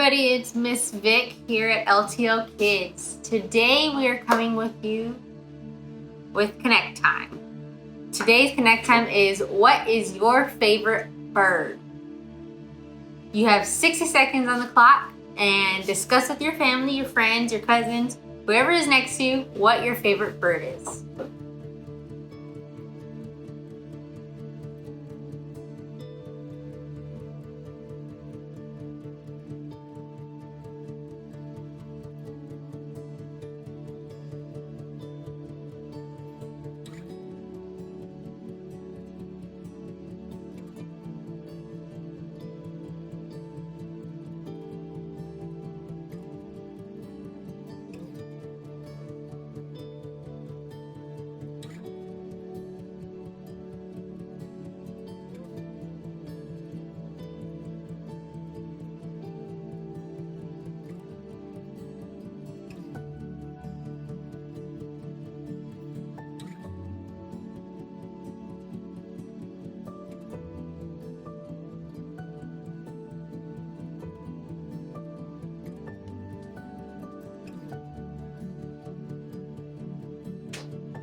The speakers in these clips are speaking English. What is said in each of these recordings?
everybody, it's Miss Vic here at LTL Kids. Today we are coming with you with Connect Time. Today's Connect Time is, what is your favorite bird? You have 60 seconds on the clock and discuss with your family, your friends, your cousins, whoever is next to you, what your favorite bird is.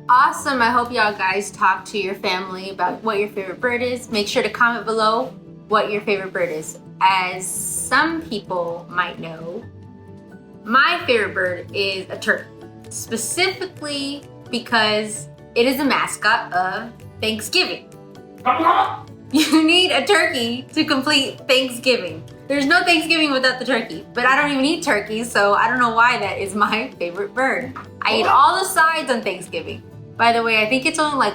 Awesome. I hope y'all guys talk to your family about what your favorite bird is. Make sure to comment below what your favorite bird is. As some people might know, my favorite bird is a turkey, specifically because it is a mascot of Thanksgiving. You need a turkey to complete Thanksgiving. There's no Thanksgiving without the turkey, but I don't even eat turkey, so I don't know why that is my favorite bird. I eat all the sides on Thanksgiving. By the way, I think it's only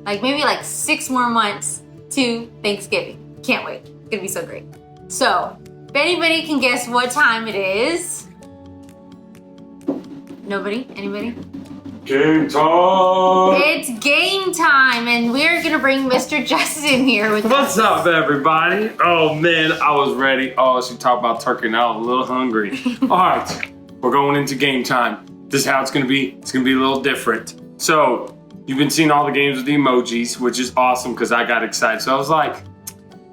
maybe 6 more months to Thanksgiving. Can't wait. It's gonna be so great. So, if anybody can guess what time it is. Nobody? Anybody? Game time! It's game time, and we're gonna bring Mr. Justin here with us. What's up, everybody? Oh man, I was ready. Oh, she talked about turkey now. I'm a little hungry. All right, we're going into game time. This is how it's gonna be. It's gonna be a little different. So, you've been seeing all the games with the emojis, which is awesome because I got excited. So I was like,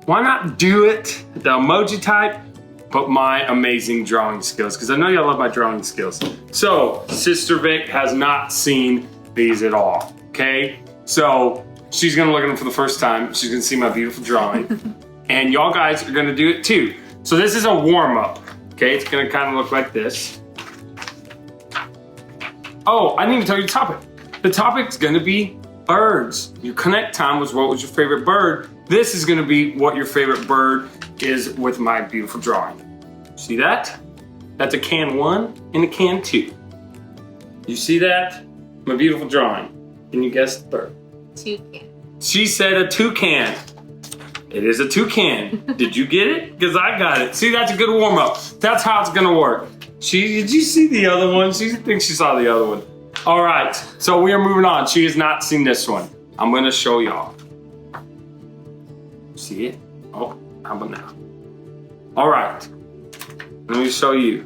why not do it the emoji type, but my amazing drawing skills? Because I know y'all love my drawing skills. So, Sister Vic has not seen these at all, okay? So, she's gonna look at them for the first time. She's gonna see my beautiful drawing. And y'all guys are gonna do it too. So this is a warm-up, okay? It's gonna kind of look like this. Oh, I didn't even tell you the topic. The topic's gonna be birds. Your Connect Time was what was your favorite bird. This is gonna be what your favorite bird is with my beautiful drawing. See that? That's a can 1 and a can 2. You see that? My beautiful drawing. Can you guess the bird? Toucan. She said a toucan. It is a toucan. Did you get it? Because I got it. See, that's a good warm up. That's how it's gonna work. Did you see the other one? She thinks she saw the other one. All right, so we are moving on. She has not seen this one. I'm gonna show y'all. See it? Oh, how about now? All right, let me show you.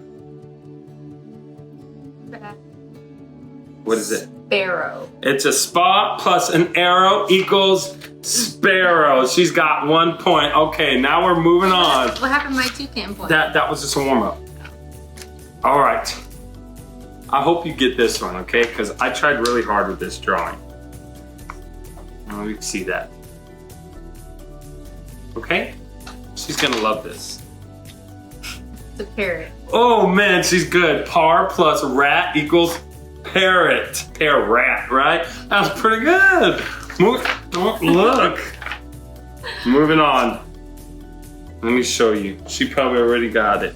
What is it? Sparrow. It's a spot plus an arrow equals sparrow. She's got 1 point. Okay, now we're moving on. What happened to my toucan point? That was just a warm up. All right. I hope you get this one, okay? Because I tried really hard with this drawing. Let me see that. Okay? She's gonna love this. It's a parrot. Oh man, she's good. Par plus rat equals parrot. Parrot, right? That was pretty good. Look. Moving on. Let me show you. She probably already got it.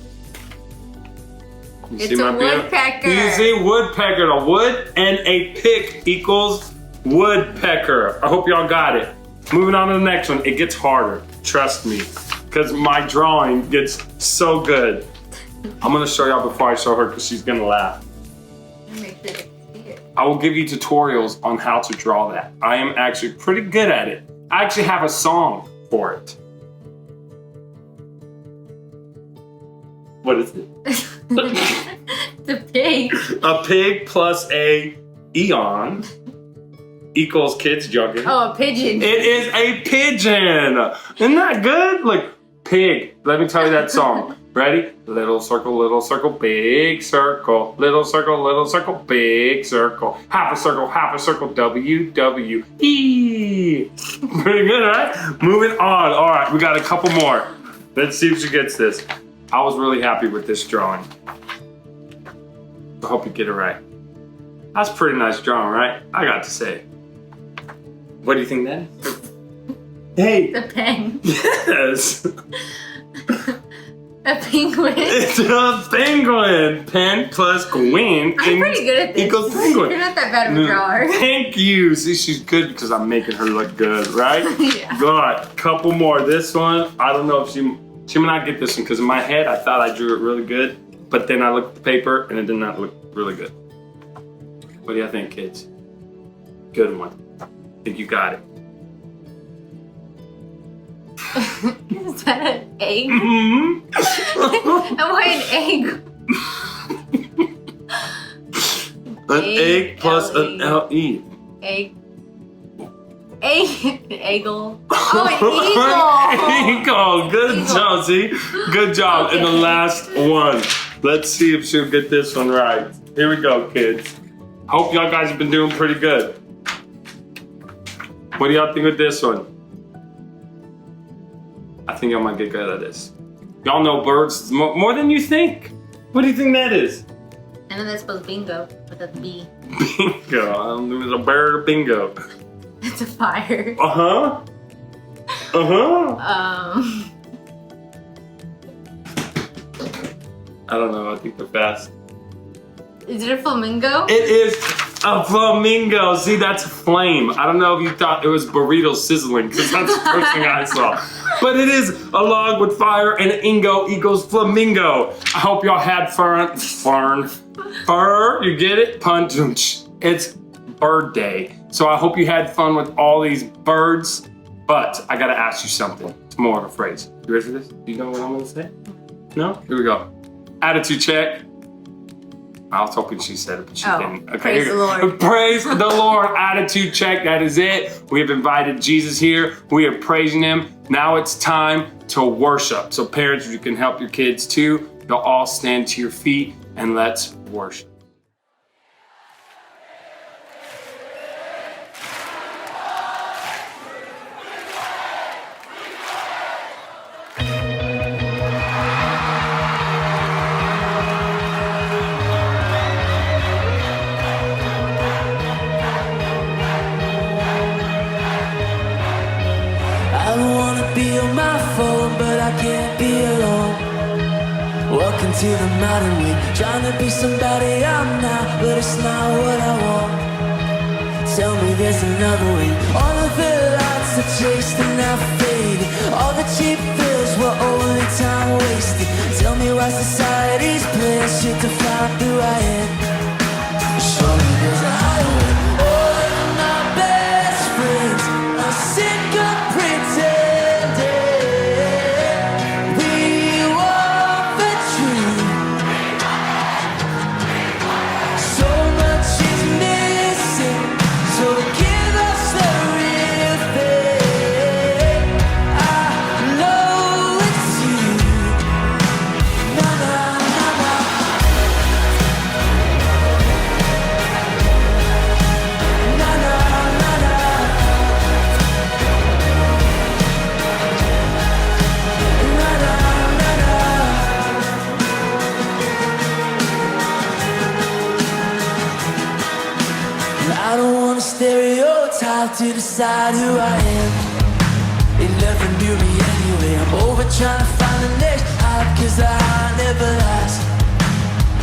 It's a woodpecker. You see woodpecker. A wood and a pick equals woodpecker. I hope y'all got it. Moving on to the next one. It gets harder. Trust me. Because my drawing gets so good. I'm going to show y'all before I show her because she's going to laugh. I will give you tutorials on how to draw that. I am actually pretty good at it. I actually have a song for it. What is it? The pig. A pig plus a eon equals kids jogging. Oh, a pigeon. It is a pigeon. Isn't that good? Like, pig. Let me tell you that song. Ready? Little circle, big circle. Little circle, big circle. Half a circle, W, W, E. Pretty good, right? Moving on. All right, we got a couple more. Let's see if she gets this. I was really happy with this drawing. I hope you get it right. That's a pretty nice drawing, right? I got to say. What do you think that is? Hey. The pen. Yes. A penguin. It's a penguin. Pen plus gwin. I'm pretty good at this. Equals penguin. You're not that bad of a drawer. Thank you. See, she's good because I'm making her look good, right? Yeah. Got couple more. This one, I don't know if she might not get this one because in my head I thought I drew it really good, but then I looked at the paper and it did not look really good. What do you think, kids? Good one. I think you got it. Is that an egg? Mm-hmm. And why an egg? An egg plus an L-E. Egg. Eagle. Oh, an eagle. Eagle. Good job, see? Good job. Okay. And the last one. Let's see if she'll get this one right. Here we go, kids. Hope y'all guys have been doing pretty good. What do y'all think of this one? I think y'all might get good at this. Y'all know birds more than you think. What do you think that is? I know that's spelled bingo, but that's B. Bingo. I don't know if it's a bird or bingo. It's a fire. Uh-huh. Uh-huh. I don't know. I think they're fast. Is it a flamingo? It is a flamingo. See, that's a flame. I don't know if you thought it was burrito sizzling because that's the first thing I saw. But it is a log with fire and ingo equals flamingo. I hope y'all had fun. Fur, you get it? Punch. It's bird day. So I hope you had fun with all these birds. But I gotta ask you something. It's more of a phrase. You ready for this? Do you know what I'm gonna say? No? Here we go. Attitude check. I was hoping she said it, but she didn't. Okay, praise the Lord. Praise the Lord. Attitude check. That is it. We have invited Jesus here. We are praising him. Now it's time to worship. So parents, if you can help your kids too, you'll all stand to your feet and let's worship. I don't wanna be on my phone, but I can't be alone. Walking to the mountain way, trying to be somebody I'm not, but it's not what I want. Tell me there's another way. All of the lights I chased and now faded. All the cheap thrills were only time wasted. Tell me why society's playing shit to find who I am. Surely there's a highway. All of my best friends are sick of pretending. We want the truth. So much is missing, so give us the real thing. I know it's you. Na na na na. Na na na na. Na na na na. I don't want a stereotype to decide who I am. They never knew me anyway. I'm over trying to find the next hype, cause the high never lasts.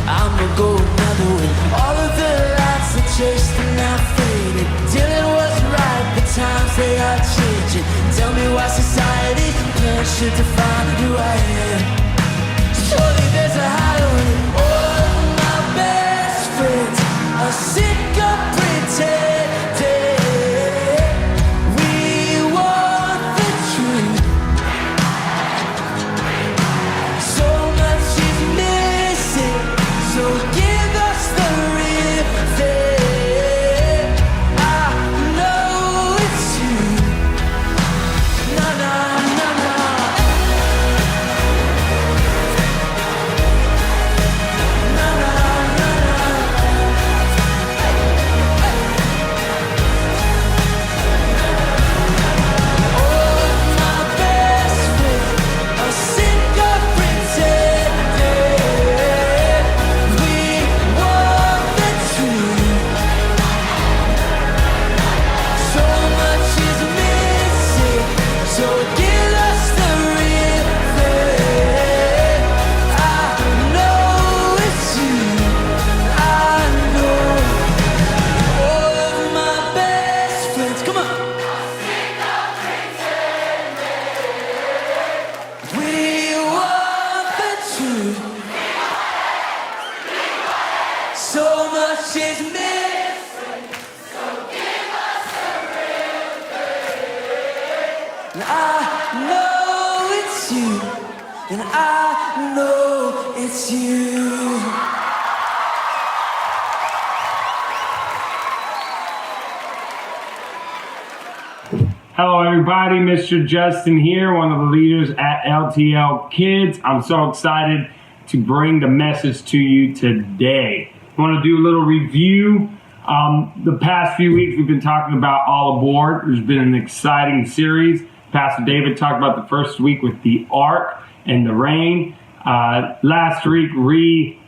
I'ma go another way. All of the lights I chased are now faded. Till it was right, the times they are changing. Tell me why society's playing shit to find who I am. Surely there's a highway. All of my best friends are sick of pretending. We want the truth. So much is missing, so give us the real thing. I know it's you. Na na na na. much is missing. So give us a real thing. And I know it's you. And I know it's you. Hello everybody, Mr. Justin here, one of the leaders at LTL Kids. I'm so excited to bring the message to you today. I want to do a little review. The past few weeks we've been talking about All Aboard. There's been an exciting series. Pastor David talked about the first week with the ark and the rain. Last week we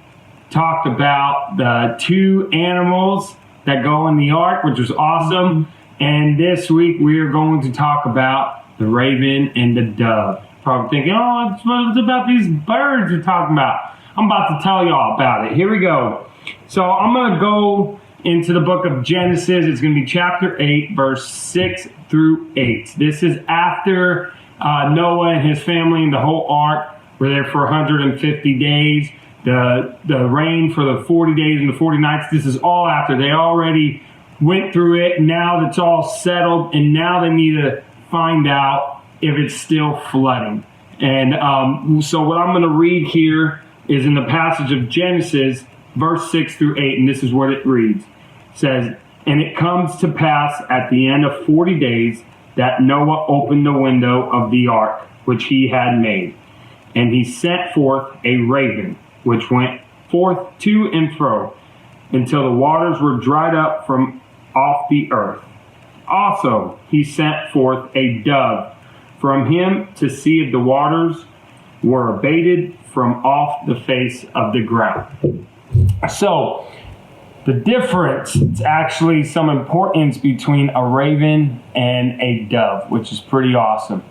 talked about the two animals that go in the ark, which was awesome. And this week we are going to talk about the raven and the dove. Probably thinking, oh, it's about these birds you're talking about. I'm about to tell y'all about it. Here we go. So I'm going to go into the book of Genesis. It's going to be chapter 8, verse 6 through 8. This is after Noah and his family and the whole ark were there for 150 days. The rain for the 40 days and the 40 nights. This is all after. They already went through it. Now that's all settled, and now they need to find out if it's still flooding. And so what I'm going to read here is in the passage of Genesis, verse 6 through 8, and this is what it reads. It says, "And it comes to pass at the end of 40 days that Noah opened the window of the ark which he had made. And he sent forth a raven, which went forth to and fro, until the waters were dried up from off the earth. Also he sent forth a dove from him to see if the waters were abated from off the face of the ground." So the difference, it's actually some importance between a raven and a dove, which is pretty awesome.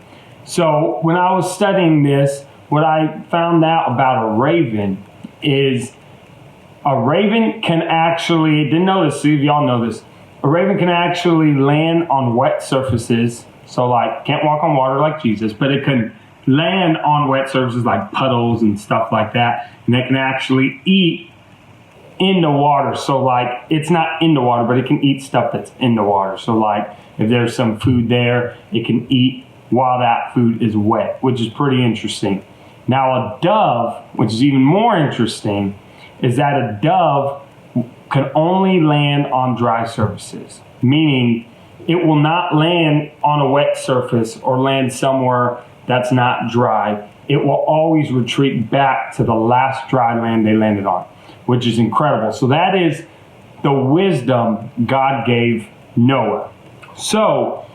So when I was studying this, what I found out about a raven is a raven can actually, didn't know this, see if y'all know this, a raven can actually land on wet surfaces. So like, can't walk on water like Jesus, but it can land on wet surfaces like puddles and stuff like that. And they can actually eat in the water. So like, it's not in the water, but it can eat stuff that's in the water. So like, if there's some food there, it can eat while that food is wet, which is pretty interesting. Now a dove, which is even more interesting, is that a dove can only land on dry surfaces, meaning it will not land on a wet surface or land somewhere that's not dry. It will always retreat back to the last dry land they landed on, which is incredible. So that is the wisdom God gave Noah. So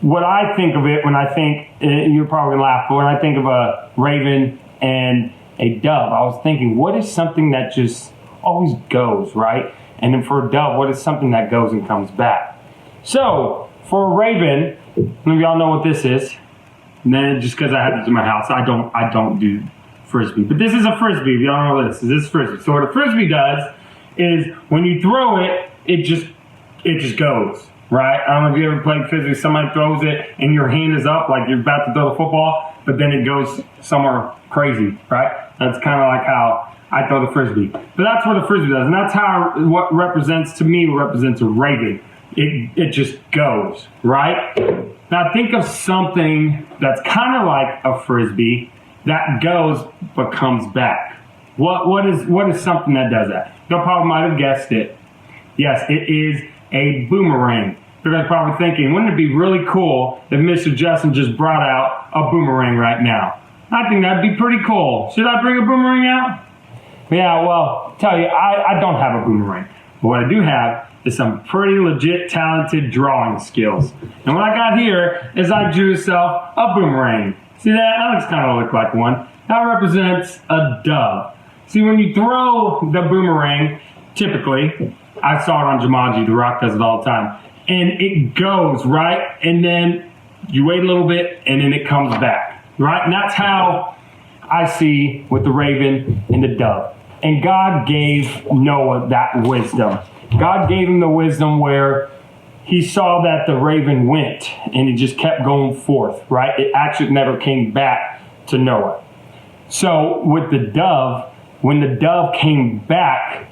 what I think of it when I think, you're probably gonna laugh, but when I think of a raven and a dove, I was thinking, what is something that just always goes, right? And then for a dove, what is something that goes and comes back? So for a raven, some of y'all know what this is. And then just because I have this in my house, I don't do frisbee. But this is a frisbee. If y'all know this is frisbee. So what a frisbee does is when you throw it, it just goes, right? I don't know if you ever played frisbee. Somebody throws it and your hand is up like you're about to throw the football, but then it goes somewhere crazy, right? That's kind of like how I throw the frisbee. But that's what a frisbee does. And that's how what represents a raven. It just goes, right? Now think of something that's kind of like a frisbee that goes but comes back. What is something that does that? You probably might have guessed it. Yes, it is a boomerang. You guys are probably thinking, wouldn't it be really cool if Mr. Justin just brought out a boomerang right now? I think that'd be pretty cool. Should I bring a boomerang out? Yeah, well, tell you, I don't have a boomerang. But what I do have is some pretty legit talented drawing skills. And what I got here is I drew myself a boomerang. See that? That looks kind of look like one. That represents a dove. See, when you throw the boomerang, typically, I saw it on Jumanji, The Rock does it all the time, and it goes, right? And then you wait a little bit, and then it comes back, right? And that's how I see with the raven and the dove. And God gave Noah that wisdom. God gave him the wisdom where he saw that the raven went and it just kept going forth, right? It actually never came back to Noah. So with the dove, when the dove came back,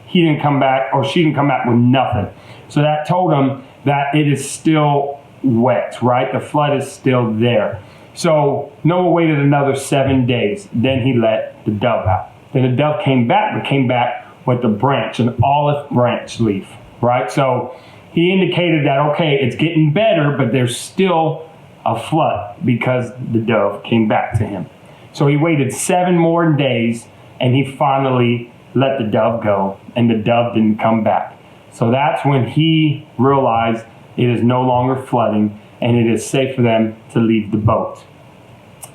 he didn't come back, or she didn't come back with nothing. So that told him that it is still wet, right? The flood is still there. So Noah waited another 7 days. Then he let the dove out. Then the dove came back, but came back with a branch, an olive branch leaf, right? So he indicated that, okay, it's getting better, but there's still a flood because the dove came back to him. So he waited 7 more days, and he finally let the dove go, and the dove didn't come back. So that's when he realized it is no longer flooding, and it is safe for them to leave the boat.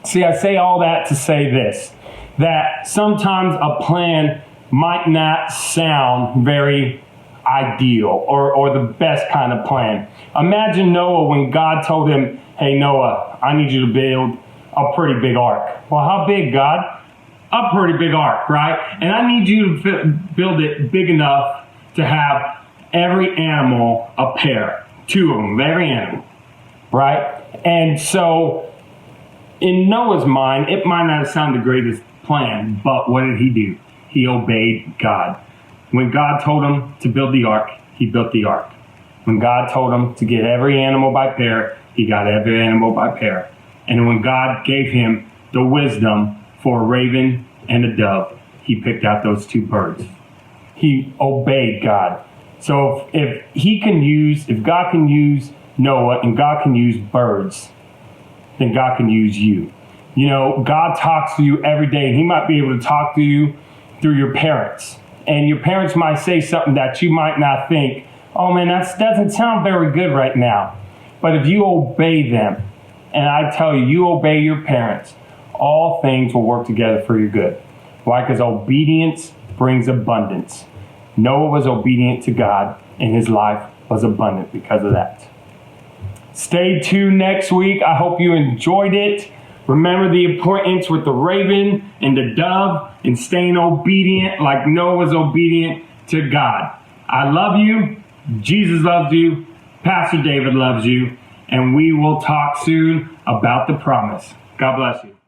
See, I say all that to say this, that sometimes a plan might not sound very ideal or the best kind of plan. Imagine Noah when God told him, hey, Noah, I need you to build a pretty big ark. Well, how big, God? A pretty big ark, right? And I need you to build it big enough to have every animal a pair, 2 of them, every animal, right? And so in Noah's mind, it might not sound the greatest plan, but what did he do? He obeyed God. When God told him to build the ark, he built the ark. When God told him to get every animal by pair, he got every animal by pair. And when God gave him the wisdom for a raven and a dove, he picked out those 2 birds. He obeyed God. So if God can use Noah and God can use birds, then God can use you. You know, God talks to you every day, and he might be able to talk to you through your parents. And your parents might say something that you might not think, oh man, that doesn't sound very good right now. But if you obey them, and I tell you, you obey your parents, all things will work together for your good. Why? Because obedience brings abundance. Noah was obedient to God, and his life was abundant because of that. Stay tuned next week. I hope you enjoyed it. Remember the importance with the raven and the dove and staying obedient like Noah was obedient to God. I love you. Jesus loves you. Pastor David loves you. And we will talk soon about the promise. God bless you.